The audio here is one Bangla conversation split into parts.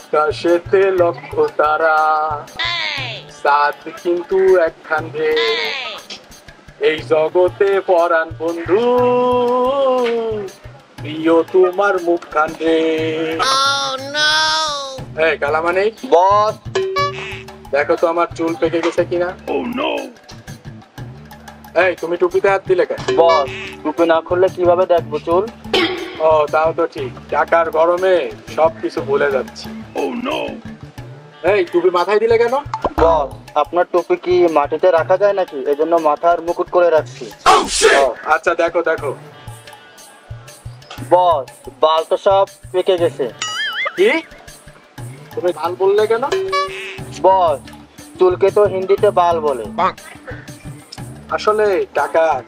আকাশেতে লক্ষ তারা, সাত কিন্তু একখান রে, এই জগতে পরাণ বন্ধু, প্রিয় তোমার মুখখান রে। এই কালামানি বস। দেখো তো আমার চুল পেকে গেছে কিনা। এই তুমি টুপিতে হাত দিলে কেন? বস, টুপি না খুললে কিভাবে দেখবো চুল? ও তাও তো ঠিক, টাকার গরমে সবকিছু ভুলে যাচ্ছি। এই টুপি মাথায় দিলে কেন? বস, আপনার টুপি কি মাটিতে রাখা যায় নাকি, এজন্য মাথার মুকুট করে রাখছি। ও, আচ্ছা দেখো দেখো। বস, বাল তো সব পেকে গেছে। কি তুমি বাল বললে কেন? বস, চুলকে তো হিন্দিতে বাল বলে। আসলে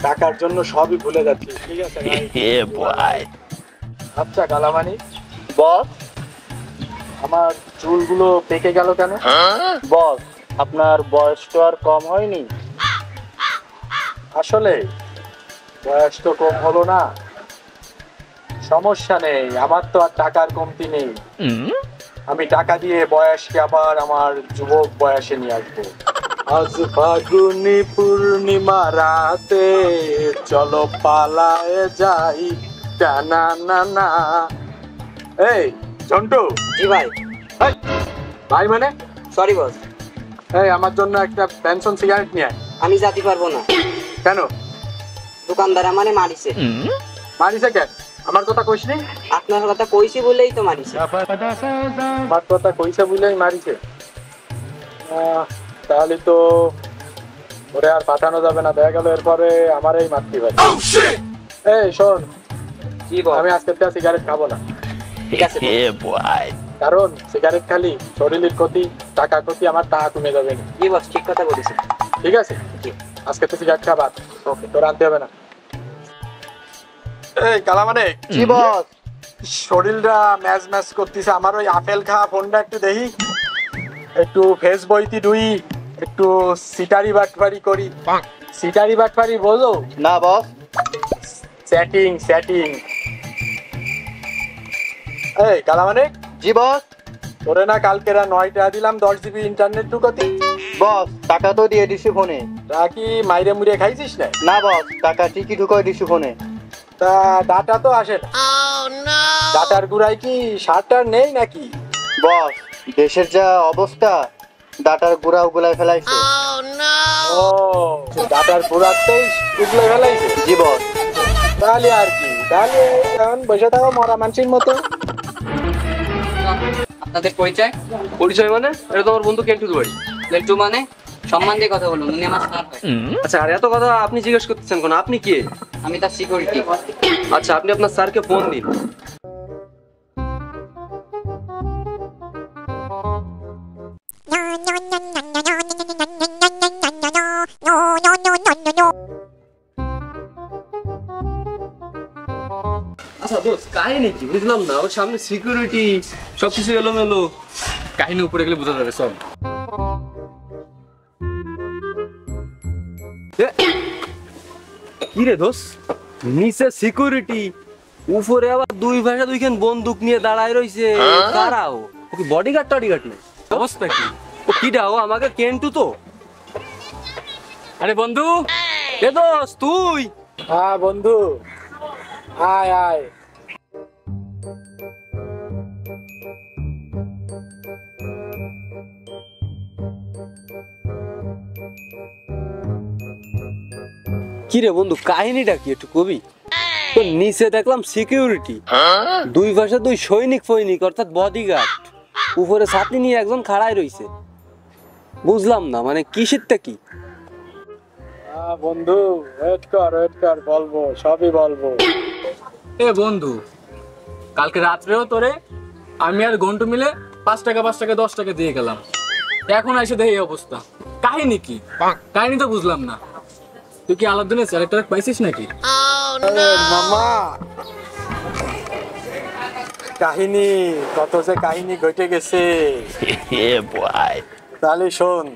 টাকার জন্য সবই ভুলে যাচ্ছি। ঠিক আছে আচ্ছা কালামানি, বস। আমার চুলগুলো পেকে গেল কেন? বস, আপনার বয়স তো আর কম হয়নি। আসলে বয়স তো কম হলো না, সমস্যা নেই, আমার তো আর টাকার কমতি নেই। আমি টাকা দিয়ে বয়সকে আবার আমার যুবক বয়সে নিয়ে আসবো। আজ ফাগুনি পূর্ণিমা রাতে চলো পালায়ে যাই, টানা না না। এই ঝন্টু। জি ভাই। এই, ভাই মানে? সরি বস, এই আমার জন্য একটা পেনশন সিগারেট নিয়ে আয়। আমি যেতে পারবো না। কেন? দোকানদার আমারে মারিছে। মারিছে কেন? আমার কথা কইসনি? আপনার কথা কইছি বলেই তো মারিছে। আমার কথা কইছে বুঝলেই মারিছে? তাহলে তো ওরে আর পাঠানো যাবে না, দেখা গেল এরপরে আমারই মারতে পারে। এই শোন, জি বস। আমি আজকে থেকে সিগারেট খাবো না। ঠিক আছে বস। কারণ সিগারেট খালি শরীরের ক্ষতি, টাকা ক্ষতি, আমার টাকা কমে যাবে না। জি বস, ঠিক কথা বলেছেন। ঠিক আছে, জি। আজকে তো সিগারেট খাবা, ওকে তোর আনতে হবে না। এই কালামানে, জি বস। শরীরটা ম্যাচ ম্যাচ করতেছে, আমার ওই আপেল খাওয়া ফোনটা একটু দেখি, একটু ফেস বইতি ডুই, একটু সিটারি বাটপারি করি। সিটারি বাটপারি বলো না বস। Setting setting. এই কালামানে, জি বস। তোরে না কালকেরা 9 টাকা দিলাম 10 জিবি ইন্টারনেট ঢুকাতে, বস, টাকা তো দিয়ে দিছি ফোনে। তা কি মাইরে মুড়ে খাইছিস না? না বস, টাকা ঠিকই ঢুকাই দিছি ফোনে। তা ডাটা তো আসে না। ডাটার গুড়াই কি সারটার নেই নাকি? বস, দেশের যা অবস্থা, ডাটার গুড়া উগুলাই ফেলাইছে। ও, ডাটার গুড়াতেই উগলে ফেলাইছে। জি বস। তাহলে আর কি, তাহলে এখন বসে থাকো মরা মানুষের মতো। আপনাদের পরিচয়? পরিচয় মানে? এটা তো আমার বন্ধু কেন্টুর বাড়ি। লেটু মানে? সম্মান দিয়ে কথা বলুন, উনি আমার স্যার হয়। আচ্ছা, আর এত কথা আপনি জিজ্ঞেস করতেছেন কেন? আপনি কে? আমি তার সিকিউরিটি। আচ্ছা, আপনি আপনার স্যারকে ফোন দিন। আচ্ছা দোস্ত, কাহিনী কি বুঝলাম না? ওর সামনে সিকিউরিটি, সবকিছু এলোমেলো, কাহিনী উপরে গেলে বোঝা যাবে সব। কি রে দোস্ত, নিচে সিকিউরিটি, উপরে আবার দুই ভাষা দুইখান বন্দুক নিয়ে দাঁড়ায় রইছে। কারাও? ও কি বডিগার্ড টডিগার্ড নেই? অবস্থা কি? ও কি ডাও আমাকে কেন্টু তো? আরে বন্ধু, এ দোস্ত তুই? হ্যাঁ বন্ধু, আয় আয়। কি রে বন্ধু, কাহিনীটা কি একটু কবি? তো নিচে দেখলাম সিকিউরিটি, দুই পাশে দুই সৈনিক ফৈনিক অর্থাৎ বডিগার্ড, উপরে ছাতি নিয়ে একজন খাড়াই রইছে। বুঝলাম না মানে কিসেরটা কি? বন্ধু ওয়েট কর, বলবো, সবই বলবো। এ বন্ধু, কালকে রাত্রেও তোরে আমি আর ঘন্টু মিলে 5 টাকা 5 টাকা 10 টাকা দিয়ে গেলাম, এখন এসে দেখি এই অবস্থা। কাহিনী কি? কাহিনী তো বুঝলাম না। তুই কি আলাদিনের ক্যারেক্টার পাইছিস নাকি? মামা, কাহিনী কত যে কাহিনী ঘটে গেছে। তাহলে শোন।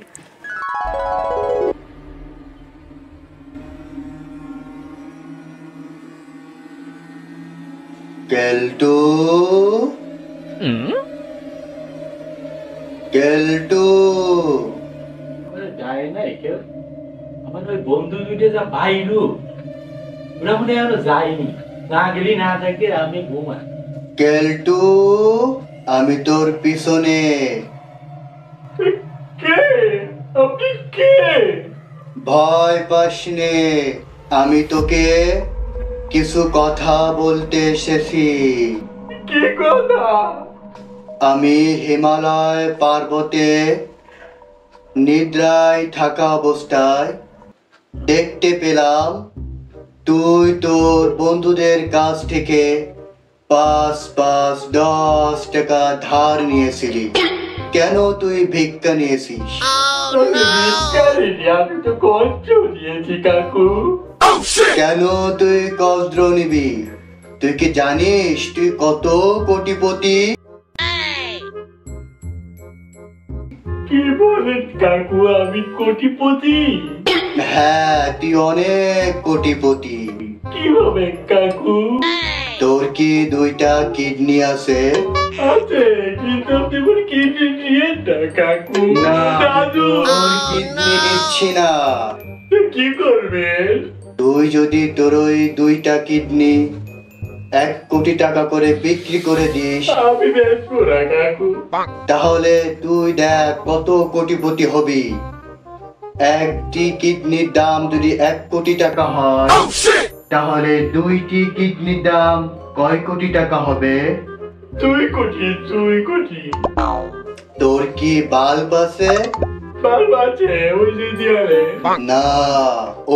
কেলটু কেলটু যায় নাই কেউ, আমার ওই বন্ধু দুটো যা পাইলু ওরা মনে হয় আরো যায়নি, না গেলি না থাকে আমি ঘুমাই। কেলটু আমি তোর পিছনে। কে আপনি কে? ভয় পাস নে, আমি তোকে কিছু কথা বলতে এসেছি। কি কথা? আমি হিমালয় পর্বতে নিদ্রায় থাকা অবস্থায় দেখতে পেলাম তুই তোর বন্ধুদের কাছ থেকে ৫-৫-১০ টাকা ধার নিয়েছিলি। কেন তুই ভিক্ষা নিয়েছিস? আমি তো কষ্ট দিয়েছি কাকু। কেন তুই কদ্র নিবি? তুই কি জানিস তুই কত কোটিপতি? কি বলেন কাকু, আমি কোটিপতি? হ্যাঁ, তুই অনেক কোটিপতি। কিভাবে কাকু? তোর কি 2টা কিডনি আছে? আছে, কিন্তু আপনি আমার কিডনি নিয়ে না কাকু। দাদু তোর কিডনি নিচ্ছি না। কি করবেন? তুই যদি তোর ওই 2টা কিডনি 1 কোটি টাকা করে বিক্রি করে দিস, আমি বেচবো না কাকু। তাহলে তুই দেখ কত কোটিপতি হবি। একটি কিডনির দাম যদি 1 কোটি টাকা হয়, তাহলে 2টি কিডনির দাম কয় কোটি টাকা হবে? 2 কোটি, 2 কোটি। তোর কি বাল্ব আছে? বাল্ব আছে ওই যে দেয়ালে। না,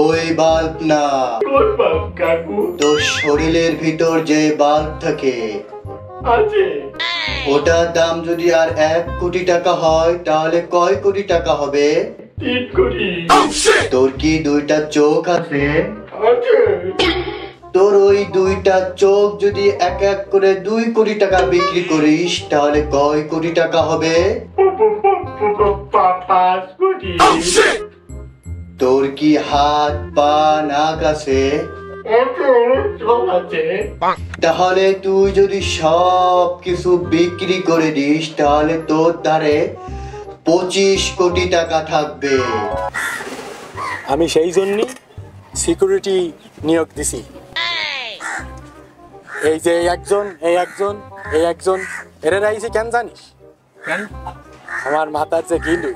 ওই বাল্ব না। কোন বাল্ব কাকু? তোর শরীরের ভিতর যে বাল্ব থাকে আছে। ওটার দাম যদি আর 1 কোটি টাকা হয়, তাহলে কয় কোটি টাকা হবে? 3 কোটি। তোর কি 2টা চোখ আছে? আছে। তোর ওই 2টা চোখ যদি এক এক করে 2 কোটি টাকা বিক্রি করিস, তাহলে কয় কোটি টাকা হবে? 5 কোটি। তোর কি হাত পা নাক আছে? আছে, সব আছে। তাহলে তুই যদি সব কিছু বিক্রি করে দিস, তাহলে তোর দ্বারে 25 কোটি টাকা থাকবে। আমি সেই জন্যই সিকিউরিটি নিয়োগ দিছি। এই যে এই একজন এরা রাইছে কেন জানিস? কেন? আমার মাথার যে গিলু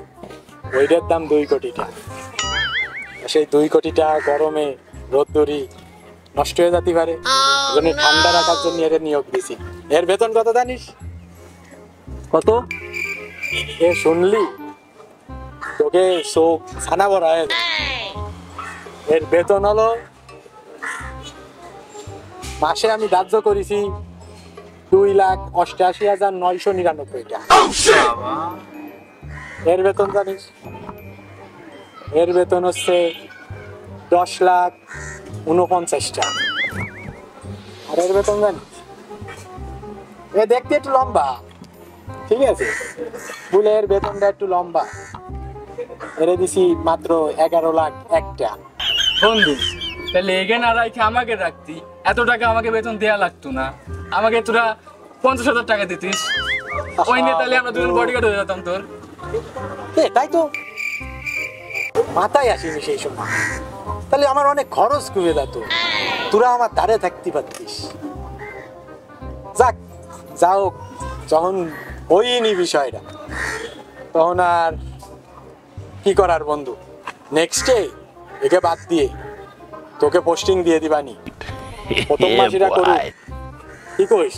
ওইটার দাম 2 কোটি টাকা। সেই 2 কোটি টাকা গরমে রোদ্দুরি নষ্ট হয়ে যেতে পারে, এজন্য ঠান্ডা রাখার জন্য এর নিয়োগ দিছি। এর বেতন কত জানিস? কত? এ শুনলি তোকে চোখ ছানা ভরা হয়ে যাবে। এর বেতন হলো, মাসে আমি ধার্য করেছি 2,88,999 টাকা। এর বেতন জানিস? এর বেতন হচ্ছে 10,49,000 টাকা। আর এর বেতন জানিস? এ দেখতে একটু লম্বা, ঠিক আছে, বলে এর বেতনটা একটু লম্বা। এরে দিছি মাত্র 11,01,000 টাকা। বন্ধু, তাহলে এখানে আর রাখে আমাকে রাখতি, এত টাকা আমাকে বেতন দেয়া লাগতো না, আমাকে তোরা 50,000 টাকা দিতিস, ওই নিয়ে তাহলে আমরা দুজন বডিগার্ড হয়ে যেতাম তোর। তাই তো মাথায় আসেনি সেই সময়, তাহলে আমার অনেক খরচ কমে যেত, তোরা আমার ধারে থাকতে পারতিস। যাক, যাও, যখন হইনি বিষয়টা তখন আর কি করার বন্ধু, নেক্সটে একে বাদ দিয়ে তোকে পোস্টিং দিয়ে দিবানি, প্রথম মাসিরা করুক, কি কইস?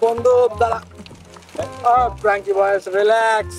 বন্ধু দাঁড়া, ফ্র্যাঙ্কি বয়েস রিল্যাক্স।